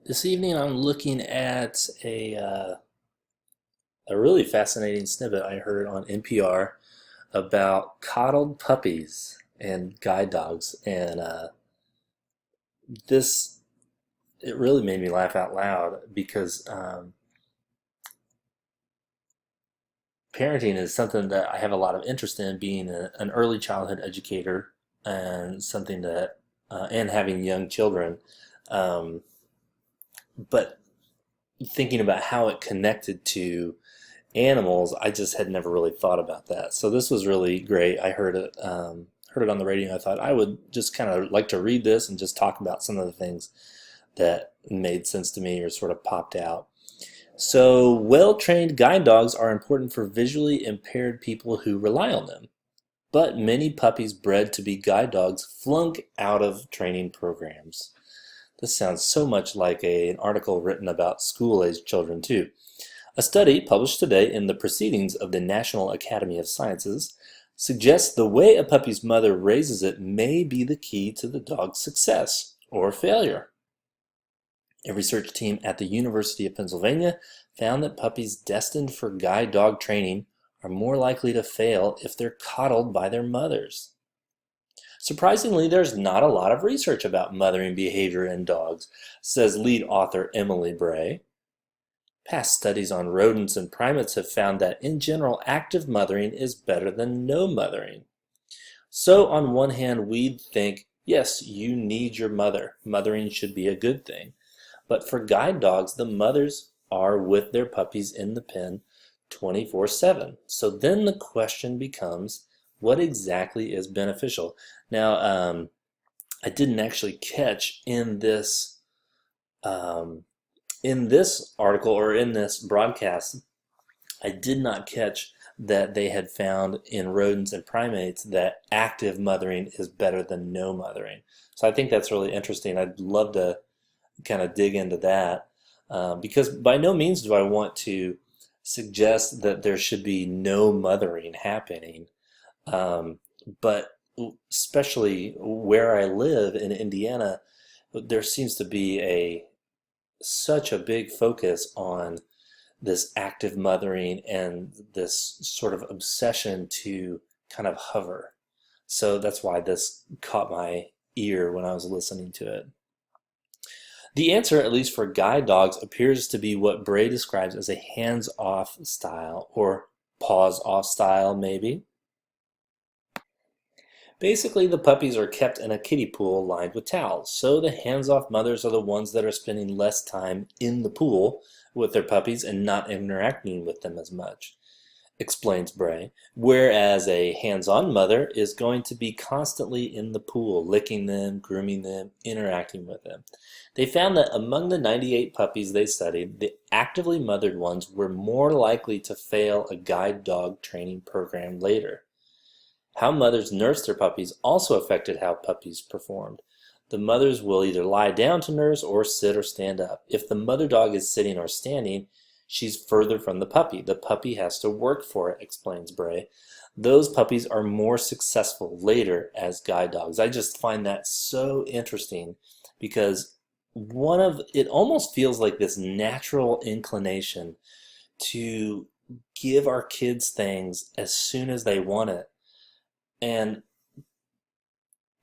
This evening I'm looking at a really fascinating snippet I heard on NPR about coddled puppies and guide dogs. And this, it really made me laugh out loud because parenting is something that I have a lot of interest in, being an early childhood educator and something that, and having young children. Um, but thinking about how it connected to animals, I just had never really thought about that. So this was really great. I heard it on the radio. I thought I would just kind of like to read this and just talk about some of the things that made sense to me or sort of popped out. So, well-trained guide dogs are important for visually impaired people who rely on them. But many puppies bred to be guide dogs flunk out of training programs. This sounds so much like an article written about school-aged children, too. A study published today in the Proceedings of the National Academy of Sciences suggests the way a puppy's mother raises it may be the key to the dog's success or failure. A research team at the University of Pennsylvania found that puppies destined for guide dog training are more likely to fail if they're coddled by their mothers. Surprisingly, there's not a lot of research about mothering behavior in dogs, says lead author Emily Bray. Past studies on rodents and primates have found that, in general, active mothering is better than no mothering. So, on one hand, we'd think, yes, you need your mother. Mothering should be a good thing. But for guide dogs, the mothers are with their puppies in the pen 24/7. So then the question becomes, what exactly is beneficial? Now, I didn't actually catch um, in this article or in this broadcast, I did not catch that they had found in rodents and primates that active mothering is better than no mothering. So I think that's really interesting. I'd love to kind of dig into that because by no means do I want to suggest that there should be no mothering happening. Um, but especially where I live in Indiana, there seems to be such a big focus on this active mothering and this sort of obsession to kind of hover. So that's why this caught my ear when I was listening to it. The answer, at least for guide dogs, appears to be what Bray describes as a hands-off style, or paws-off style, maybe. Basically, the puppies are kept in a kiddie pool lined with towels, so the hands-off mothers are the ones that are spending less time in the pool with their puppies and not interacting with them as much, explains Bray, whereas a hands-on mother is going to be constantly in the pool, licking them, grooming them, interacting with them. They found that among the 98 puppies they studied, the actively mothered ones were more likely to fail a guide dog training program later. How mothers nursed their puppies also affected how puppies performed. The mothers will either lie down to nurse or sit or stand up. If the mother dog is sitting or standing, she's further from the puppy. The puppy has to work for it, explains Bray. Those puppies are more successful later as guide dogs. I just find that so interesting because it almost feels like this natural inclination to give our kids things as soon as they want it. And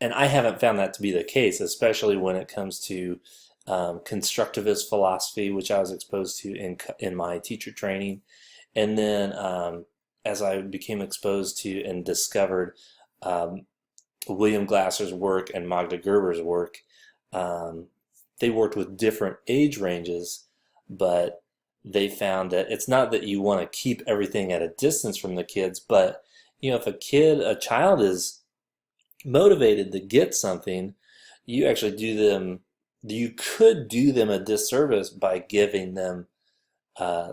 and I haven't found that to be the case, especially when it comes to constructivist philosophy, which I was exposed to in my teacher training, and then as I became exposed to and discovered um, William Glasser's work and Magda Gerber's work, um, they worked with different age ranges, but they found that it's not that you want to keep everything at a distance from the kids, but if a child is motivated to get something, you could do them a disservice by giving them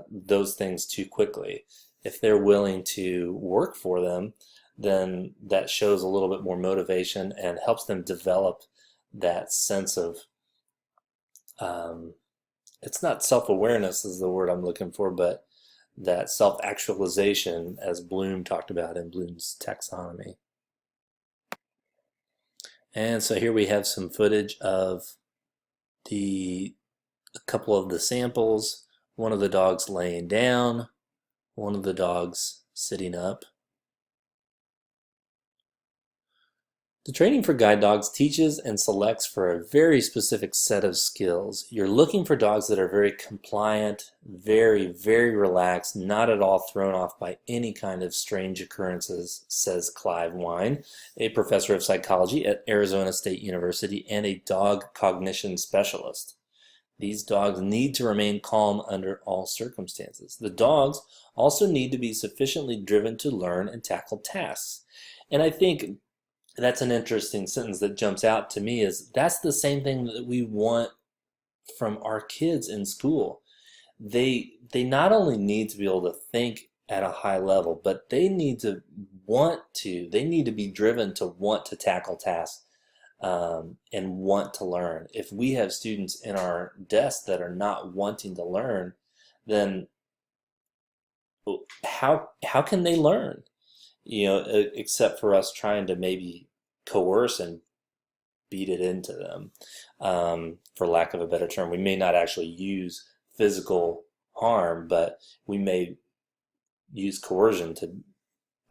those things too quickly. If they're willing to work for them, then that shows a little bit more motivation and helps them develop that sense of, um, it's not self-awareness is the word I'm looking for, but that self-actualization, as Bloom talked about in Bloom's taxonomy. And so here we have some footage of the a couple of the samples, one of the dogs laying down, one of the dogs sitting up. The training for guide dogs teaches and selects for a very specific set of skills. You're looking for dogs that are very compliant, very relaxed, not at all thrown off by any kind of strange occurrences, says Clive Wine, a professor of psychology at Arizona State University and a dog cognition specialist. These dogs need to remain calm under all circumstances. The dogs also need to be sufficiently driven to learn and tackle tasks. And I think that's an interesting sentence that jumps out to me is that's the same thing that we want from our kids in school. They not only need to be able to think at a high level, but they need to they need to be driven to want to tackle tasks and want to learn. If we have students in our desk that are not wanting to learn, then how can they learn? Except for us trying to maybe coerce and beat it into them, for lack of a better term. We may not actually use physical harm, but we may use coercion to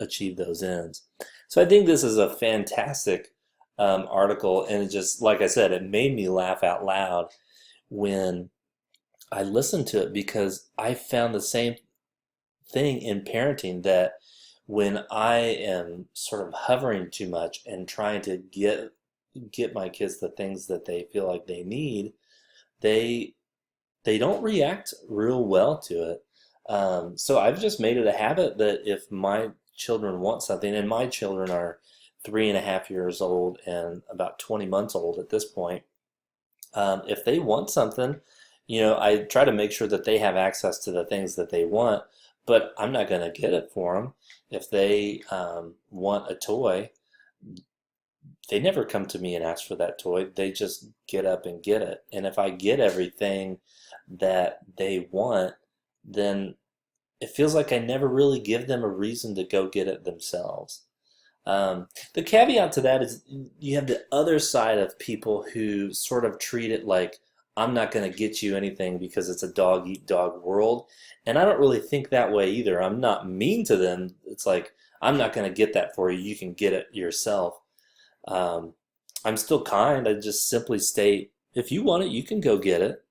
achieve those ends. So I think this is a fantastic article, and it just, like I said, it made me laugh out loud when I listened to it because I found the same thing in parenting, that when I am sort of hovering too much and trying to get my kids the things that they feel like they need, they don't react real well to it. So I've just made it a habit that if my children want something, and my children are 3.5 years old and about 20 months old at this point, if they want something, I try to make sure that they have access to the things that they want, but I'm not going to get it for them. If they want a toy, they never come to me and ask for that toy. They just get up and get it. And if I get everything that they want, then it feels like I never really give them a reason to go get it themselves. The caveat to that is you have the other side of people who sort of treat it like, I'm not going to get you anything because it's a dog eat dog world. And I don't really think that way either. I'm not mean to them. It's like, I'm not going to get that for you. You can get it yourself. I'm still kind. I just simply state, if you want it, you can go get it.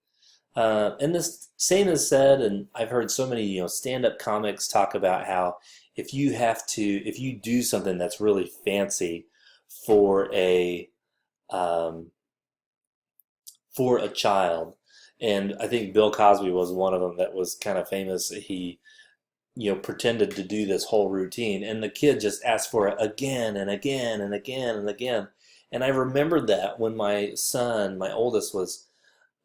And this same is said, and I've heard so many, stand-up comics talk about how if you do something that's really fancy for a child, and I think Bill Cosby was one of them that was kind of famous. He, pretended to do this whole routine, and the kid just asked for it again and again and again and again. And I remembered that when my son, my oldest, was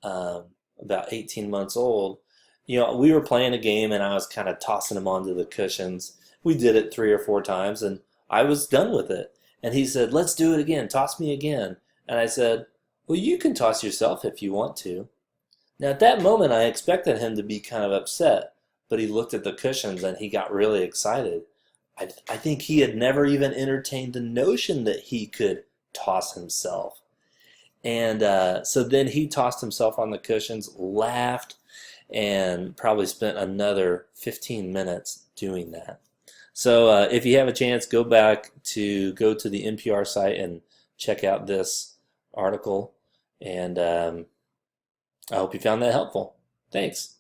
about 18 months old. We were playing a game, and I was kind of tossing him onto the cushions. We did it 3 or 4 times, and I was done with it. And he said, "Let's do it again. Toss me again." And I said, "Well, you can toss yourself if you want to." Now, at that moment, I expected him to be kind of upset, but he looked at the cushions and he got really excited. I think he had never even entertained the notion that he could toss himself. And so then he tossed himself on the cushions, laughed, and probably spent another 15 minutes doing that. So if you have a chance, go to the NPR site and check out this article. And I hope you found that helpful. Thanks.